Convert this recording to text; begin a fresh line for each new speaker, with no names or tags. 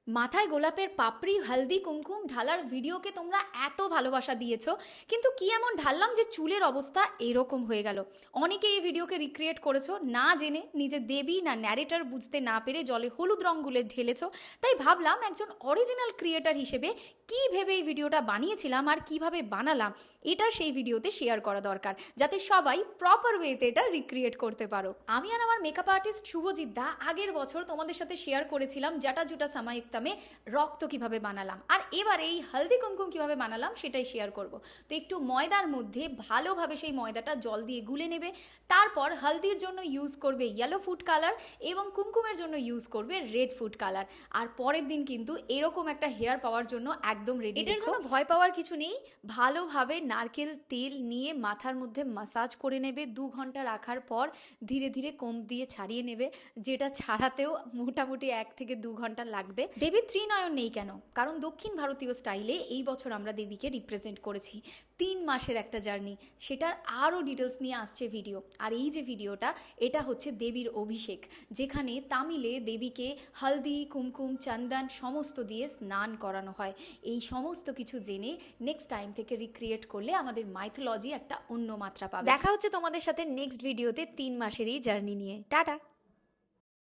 মাথায় গোলাপের পাপড়ি হলদি কুমকুম ঢালার ভিডিওকে তোমরা এত ভালোবাসা দিয়েছো, কিন্তু কি এমন ঢাললাম যে চুলের অবস্থা এরকম হয়ে গেল। অনেকে এই ভিডিওকে রিক্রিয়েট করেছো না জেনে, নিজে দেবী না ন্যারেটর বুঝতে না পেরে জলে হলুদ রং গুলে ঢেলেছো। তাই ভাবলাম একজন অরিজিনাল ক্রিয়েটার হিসেবে কি ভেবে এই ভিডিওটা বানিয়েছিলাম আর কিভাবে বানালাম এটা সেই ভিডিওতে শেয়ার করা দরকার, যাতে সবাই প্রপার ওয়েতে এটা রিক্রিয়েট করতে পারো। আমি আর আমার মেকআপ আর্টিস্ট শুভজিৎ দা আগের বছর তোমাদের সাথে শেয়ার করেছিলাম জাটা জুটা সামায়িকতামে রক্ত কিভাবে বানালাম, আর এবার এই হলদি কুমকুম কিভাবে বানালাম সেটাই শেয়ার করব। তো একটু ময়দার মধ্যে ভালোভাবে সেই ময়দাটা জল দিয়ে গুলে নেবে, তারপর হলদির জন্য ইউজ করবে ইয়েলো ফুড কালার এবং কুমকুমের জন্য ইউজ করবে রেড ফুড কালার। আর পরের দিন কিন্তু এরকম একটা হেয়ার পাওয়ার জন্য একদম রেডি। এটার জন্য ভয় পাওয়ার কিছু নেই। ভালোভাবে নারকেল তেল নিয়ে মাথার মধ্যে মাসাজ করে নেবে, 2 ঘন্টা রাখার পর ধীরে ধীরে কোম দিয়ে ছাড়িয়ে নেবে, যেটা ছাড়াতেও মোটামুটি 1 থেকে 2 ঘন্টা লাগবে। দেবীর ত্রিনয়ন নেই কেন? কারণ দক্ষিণ ভারতীয় স্টাইলে এই বছর আমরা দেবীকে রিপ্রেজেন্ট করেছি। 3 মাসের একটা জার্নি, সেটার আরও ডিটেলস নিয়ে আসছে ভিডিও। আর এই যে ভিডিওটা, এটা হচ্ছে দেবীর অভিষেক, যেখানে তামিলে দেবীকে হলদি কুমকুম চন্দন সমস্ত দিয়ে স্নান করানো হয়। এই সমস্ত কিছু জেনে নেক্সট টাইম থেকে রিক্রিয়েট করলে আমাদের মাইথোলজি একটা অন্য মাত্রা পাবে। দেখা হচ্ছে তোমাদের সাথে নেক্সট ভিডিওতে 3 মাসের এই জার্নি নিয়ে। টাটা।